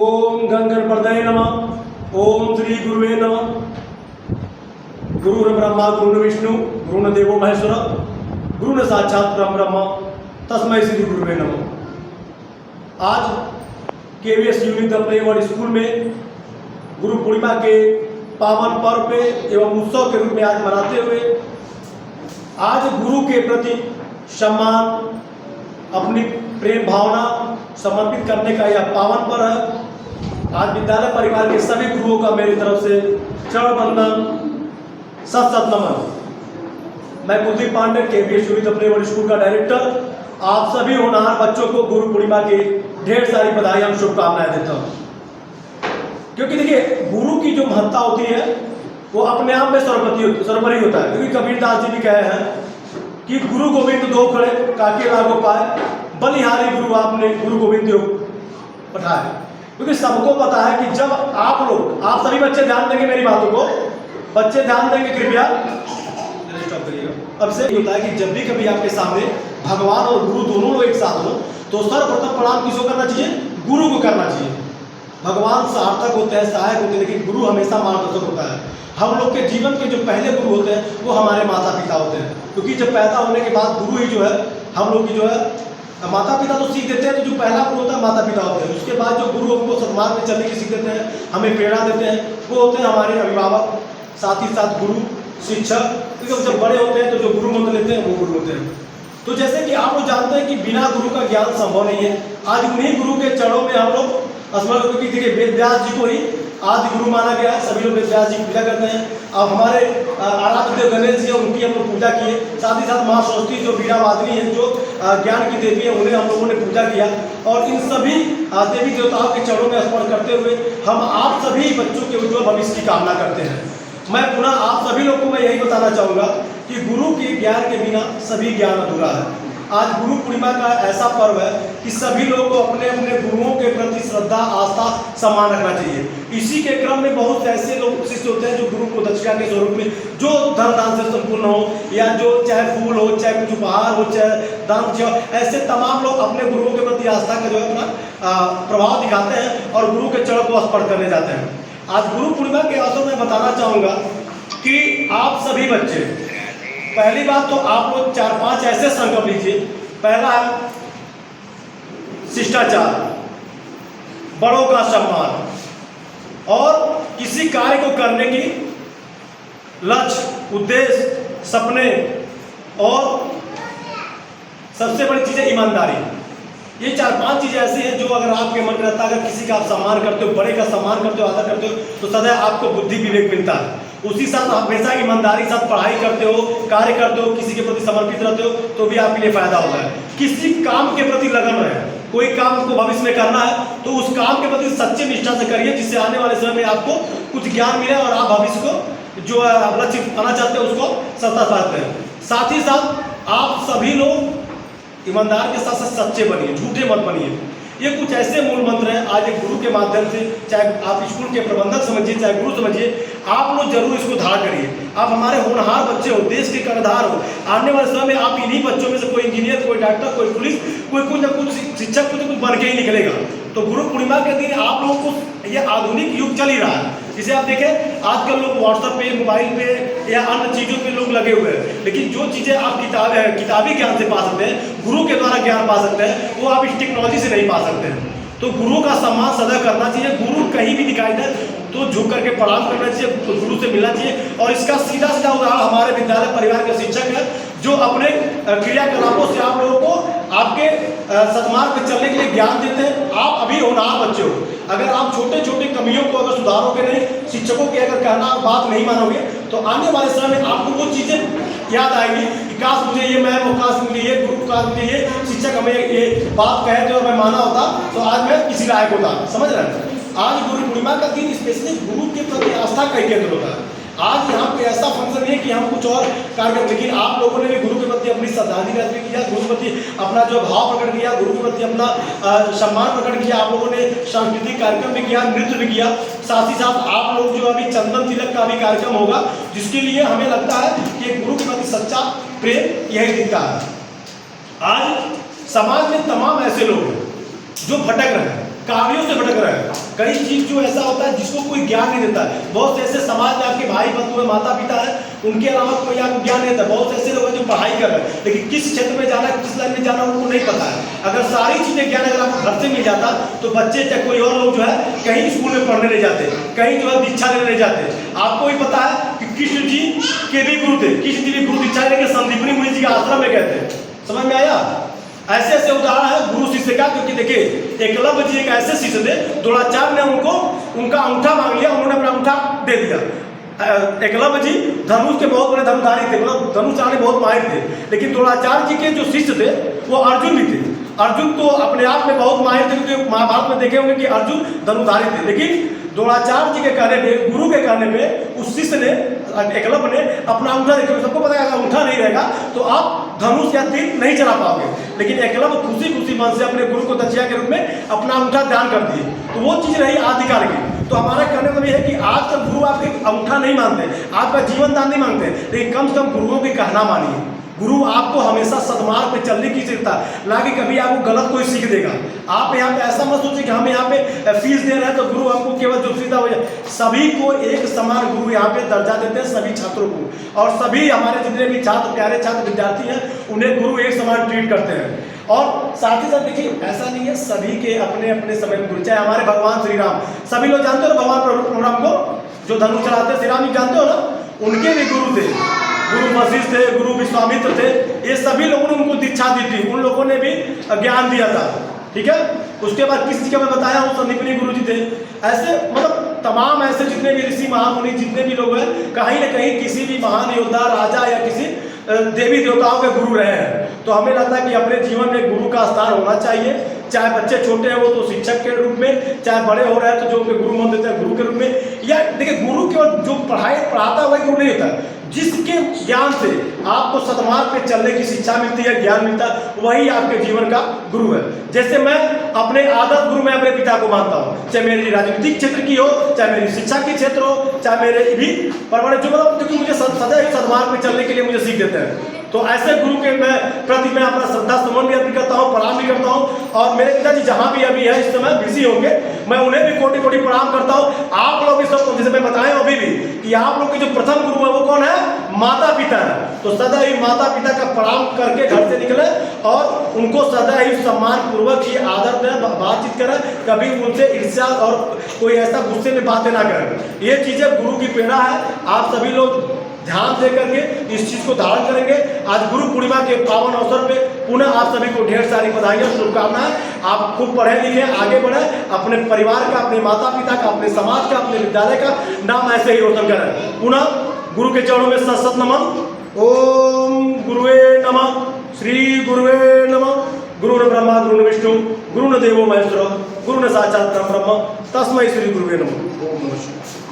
ओम गंगणपतये नमः। ओम श्री गुरुवे नमः। गुरुर् ब्रह्मा गुरुर् विष्णु गुरुर् देवो महेश्वर गुरुर् साक्षात् परम ब्रह्म तस्मै श्री गुरुवे नमः। आज KVS unique the play world school में गुरु पूर्णिमा के पावन पर्व पे एवं उत्सव के रूप में आज मनाते हुए आज गुरु के प्रति सम्मान, अपनी प्रेम भावना समर्पित करने का यह पावन पर्व है। आज विद्यालय परिवार के सभी गुरुओं का मेरी तरफ से चरण वंदन, सत नमन। मैं Kuldeep Pandey KVS unique the play world school का डायरेक्टर आप सभी होनहार बच्चों को गुरु पूर्णिमा की ढेर सारी बधाई और शुभकामनाएं देता हूँ। क्योंकि देखिए, गुरु की जो महत्ता होती है वो अपने आप में सर्वोपरि होता है। क्योंकि कबीरदास जी भी कहे हैं कि गुरु गोविंद दो खड़े काके लागो पाए, बलिहारी गुरु आपने गुरु गोविंद पठाए। क्योंकि सबको पता है कि जब आप सभी बच्चे ध्यान देंगे मेरी बातों को, बच्चे ध्यान देंगे कृपया। अब से होता है कि जब भी कभी आपके सामने भगवान और गुरु दोनों लोग एक साथ हो तो सर्वप्रथम प्रणाम किसको करना चाहिए? गुरु को करना चाहिए। भगवान सार्थक होते हैं, सहायक होते हैं, लेकिन गुरु हमेशा मार्गदर्शक होता है। हम लोग के जीवन के जो पहले गुरु होते हैं वो हमारे माता पिता होते हैं। क्योंकि जब पैदा होने के बाद गुरु ही जो है हम लोग की जो है माता पिता तो सीख देते हैं, तो जो पहला गुरु होता है माता पिता होते हैं। उसके बाद जो गुरु हमको सन्मार्ग में चलने की सीख देते हैं, हमें प्रेरणा देते हैं, वो होते हैं हमारे अभिभावक, साथ ही साथ गुरु शिक्षक। क्योंकि जब बड़े होते हैं तो जो गुरु मंत्र लेते हैं वो गुरु होते हैं। तो जैसे कि आप लोग जानते हैं कि बिना गुरु का ज्ञान संभव नहीं है। आज उन्हीं गुरु के चरणों में हम लोग स्मरण, क्योंकि देखिए वेद व्यास जी को ही आदि गुरु माना गया है। सभी लोग वेद व्यास जी की पूजा करते हैं। अब हमारे आराध्य देव गणेश जी उनकी हम लोग पूजा किए। साथ ही साथ माँ सरस्वती जो वीणावादिनी है, जो ज्ञान की देवी है, उन्हें हम लोगों ने पूजा किया। और इन सभी देवी देवताओं के चरणों में स्मरण करते हुए हम आप सभी बच्चों के उज्ज्वल भविष्य की कामना करते हैं। मैं पुनः आप सभी लोगों को मैं यही बताना चाहूँगा कि गुरु के ज्ञान के बिना सभी ज्ञान अधूरा है। आज गुरु पूर्णिमा का ऐसा पर्व है कि सभी लोगों को अपने अपने गुरुओं के प्रति श्रद्धा, आस्था, सम्मान रखना चाहिए। इसी के क्रम में बहुत ऐसे लोग शिष्य होते हैं जो गुरु को दक्षिणा के स्वरूप में जो धन दान से संपूर्ण हो, या जो चाहे फूल हो, चाहे कुछ उपहार हो, चाहे दान, ऐसे तमाम लोग अपने गुरुओं के प्रति आस्था का जो है अपना प्रभाव दिखाते हैं और गुरु के चरण को स्पर्श करने जाते हैं। आज गुरु पूर्णिमा के अवसर में बताना चाहूँगा कि आप सभी बच्चे, पहली बात तो आप लोग 4-5 ऐसे संकल्प लीजिए। पहला है शिष्टाचार, बड़ों का सम्मान और किसी कार्य को करने की लक्ष्य, उद्देश्य, सपने, और सबसे बड़ी चीज़ है ईमानदारी। ये 4-5 चीज़ें ऐसी हैं जो अगर आपके मन में रहता है, अगर किसी का आप सम्मान करते हो, बड़े का सम्मान करते हो, आदर करते हो, तो सदैव आपको बुद्धि विवेक मिलता है। उसी साथ आप हमेशा ईमानदारी साथ पढ़ाई करते हो, कार्य करते हो, किसी के प्रति समर्पित रहते हो, तो भी आपके लिए फायदा होता है। किसी काम के प्रति लगन रहे, कोई काम आपको भविष्य में करना है तो उस काम के प्रति सच्ची निष्ठा से करिए, जिससे आने वाले समय में आपको कुछ ज्ञान मिले और आप भविष्य को जो लक्ष्य पाना चाहते हैं उसको सफलता पाते हैं। साथ ही साथ आप सभी लोग ईमानदार के साथ साथ सच्चे बनिए, झूठे मत बनिए। ये कुछ ऐसे मूल मंत्र हैं। आज एक गुरु के माध्यम से, चाहे आप स्कूल के प्रबंधक समझिए, चाहे गुरु समझिए, आप लोग जरूर इसको धारण करिए। आप हमारे होनहार बच्चे हो, देश के कर्णधार हो। आने वाले समय में आप इन्हीं बच्चों में से कोई इंजीनियर, कोई डॉक्टर, कोई पुलिस, कोई कुछ न कुछ शिक्षक, कुछ कुछ बन के ही निकलेगा। तो गुरु पूर्णिमा के दिन आप लोगों को, ये आधुनिक युग चल ही रहा है, जिसे आप देखें आजकल लोग व्हाट्सएप पे, मोबाइल पे या अन्य चीज़ों पे लोग लगे हुए हैं। लेकिन जो चीज़ें आप किताबी ज्ञान से पा सकते हैं, गुरु के द्वारा ज्ञान पा सकते हैं, वो आप इस टेक्नोलॉजी से नहीं पा सकते हैं। तो गुरु का सम्मान सदैव करना चाहिए। गुरु कहीं भी दिखाई दे तो झुक करके प्रणाम करना चाहिए, तो गुरु से मिलना चाहिए। और इसका सीधा सीधा उदाहरण हमारे विद्यालय परिवार के शिक्षक हैं, जो अपने क्रियाकलापों से आप लोगों को आपके सन्मार्ग पे चलने के लिए ज्ञान देते हैं। आप अभी होनहार बच्चे हो, अगर आप छोटे छोटे कमियों को अगर सुधारोगे नहीं, शिक्षकों की अगर कहना बात नहीं मानोगे, तो आने वाले समय में आपको वो चीज़ें याद आएगी कि काश मुझे ये मैम, काश मुझे ये गुरु, काश मुझे ये शिक्षक हमें ये बात कहे थे और मैं माना होता तो आज मैं किसी लायक होता। समझ रहे हैं? आज गुरु पूर्णिमा का दिन स्पेशली गुरु के प्रति आस्था का केंद्र होता है। आज यहाँ पे ऐसा फंक्शन नहीं है कि हम कुछ और कार्य करें, लेकिन आप लोगों ने भी गुरु के प्रति अपनी श्रद्धांजलि अर्पित किया, गुरु के प्रति अपना जो भाव प्रकट किया, गुरु के प्रति अपना सम्मान प्रकट किया। आप लोगों ने सांस्कृतिक कार्यक्रम भी किया, नृत्य भी किया। साथ ही साथ आप लोग जो अभी चंदन तिलक का भी कार्यक्रम होगा, जिसके लिए हमें लगता है कि गुरु के प्रति सच्चा प्रेम यही दिखता है। आज समाज में तमाम ऐसे लोग हैं जो भटक रहे हैं, कार्यों से भटक रहे हैं। कई चीज जो ऐसा होता है जिसको कोई ज्ञान नहीं देता है। बहुत से ऐसे समाज में आपके भाई बंधु है, माता पिता है, उनके अलावा कोई आपको ज्ञान नहीं देता। बहुत ऐसे लोग हैं जो पढ़ाई कर रहे हैं लेकिन किस क्षेत्र में जाना है, किस लाइन में जाना उनको नहीं पता है। अगर सारी चीजें ज्ञान अगर आपको घर से मिल जाता तो बच्चे चाहे कोई और लोग जो है कहीं स्कूल में पढ़ने नहीं जाते, कहीं जो है दीक्षा लेने नहीं जाते। आपको भी पता है कि कृष्ण जी के भी गुरु थे, कृष्ण जी भी गुरु दीक्षा लेके संदीपनी मुनि जी के आश्रम में गए थे। समझ में आया? ऐसे ऐसे उदाहरण है गुरु शिष्य का। क्योंकि देखिए एकलव्य जी एक ऐसे शिष्य थे, द्रोणाचार्य ने उनको उनका अंगूठा मांग लिया, उन्होंने अपना अंगूठा दे दिया। एकलव्य जी धनुष के बहुत बड़े धनुधारी थे, मतलब धनुष चलाने बहुत माहिर थे। लेकिन द्रोणाचार्य जी के जो शिष्य थे वो अर्जुन भी थे। अर्जुन तो अपने आप में बहुत माहिर थे, क्योंकि महाभारत में देखे होंगे कि अर्जुन धनुधारी थे। लेकिन द्रोणाचार्य जी के कहने पे, गुरु के कहने पे उस शिष्य ने, एकलव्य ने अपना अंगूठा देखा। सबको पता है अगर अंगूठा नहीं रहेगा तो आप धनुष या तीर नहीं चला पाओगे। लेकिन एकलव्य खुशी खुशी मन से अपने गुरु को दक्षिणा के रूप में अपना अंगूठा दान कर दिए। तो वो चीज रही आदिकाल की। तो हमारा कहने का ये है कि आजकल गुरु आपके अंगूठा नहीं मांगते, आपका जीवन दान नहीं मांगते, लेकिन कम से कम गुरुओं की कहना मानिए। गुरु आपको हमेशा सदमार्ग पे चलने की सीखता, ना कि कभी आपको गलत कोई सीख देगा। आप यहाँ पे ऐसा मत सोचिए कि हम यहाँ पे फीस दे रहे हैं तो गुरु हमको केवल जो सीधा हो जाए। सभी को एक समान गुरु यहाँ पे दर्जा देते हैं, सभी छात्रों को। और सभी हमारे जितने भी छात्र, प्यारे छात्र विद्यार्थी हैं, उन्हें गुरु एक समान ट्रीट करते हैं। और साथ ही साथ देखिए ऐसा नहीं है, सभी के अपने अपने समय में गुरु। चाहे हमारे भगवान श्री राम, सभी लोग जानते हो ना भगवान प्रभु को जो धनुष चलाते श्री राम जी, जानते हो ना, उनके भी गुरु थे। गुरु वशिष्ठ थे, गुरु विश्वामित्र थे, ये सभी लोगों ने उनको दीक्षा दी थी, उन लोगों ने भी ज्ञान दिया था। ठीक है। उसके बाद किसी का मैं बताया हूँ संदीपनी गुरु जी थे। ऐसे मतलब तमाम ऐसे जितने भी ऋषि महामुनि जितने भी लोग हैं, कहीं ना कहीं किसी भी महान योद्धा, राजा या किसी देवी देवताओं के गुरु रहे हैं। तो हमें लगता है कि अपने जीवन में गुरु का स्थान होना चाहिए। चाहे बच्चे छोटे हैं वो तो शिक्षक के रूप में, चाहे बड़े हो रहे हैं तो जो उनके गुरु मान देते हैं गुरु के रूप में। या देखिए गुरु केवल जो पढ़ाता है वही गुरु नहीं होता है। जिसके ज्ञान से आपको सदमार्ग पे चलने की शिक्षा मिलती है, ज्ञान मिलता है, वही आपके जीवन का गुरु है। जैसे मैं अपने आदर्श गुरु में अपने पिता को मानता हूँ, चाहे मेरी राजनीतिक क्षेत्र की हो, चाहे मेरी शिक्षा के क्षेत्र हो, चाहे मेरे भी परमाणु जो मतलब, क्योंकि मुझे सदैव सदमार्ग में चलने के लिए मुझे सीख देते हैं। तो ऐसे गुरु के प्रति मैं अपना श्रद्धा सुमन भी अर्पित करता हूँ, प्रणाम भी करता हूँ। और मेरे पिताजी जहाँ भी अभी है इस समय बिजी होंगे, मैं उन्हें भी कोटि कोटि प्रणाम करता हूँ। आप लोग इस सब जैसे मैं बताएं अभी भी कि आप लोग के जो प्रथम गुरु है वो कौन है? माता पिता है। तो सदैव माता पिता का प्रणाम करके घर से निकले और उनको सदैव सम्मान पूर्वक ही आदर दें, बातचीत करें, कभी उनसे ईर्ष्या और कोई ऐसा गुस्से में बातें ना करें। ये चीजें गुरु की प्रेरणा है। आप सभी लोग ध्यान दे करके इस चीज को धारण करेंगे। आज गुरु पूर्णिमा के पावन अवसर पे पुनः आप सभी को ढेर सारी बधाइयाँ, शुभकामनाएं। आप खूब पढ़े लिखे, आगे बढ़े, अपने परिवार का, अपने माता पिता का, अपने समाज का, अपने विद्यालय का नाम ऐसे ही रोशन करें। पुनः गुरु के चरणों में सत नमन। ओम गुरुवे नमः। श्री गुरुवे नमः। गुरु ब्रह्मा गुरु विष्णु गुरु देवो महेश्वर गुरु साक्षात् परब्रह्म तस्मै श्री गुरुवे नमः। ओम नमः शिवाय।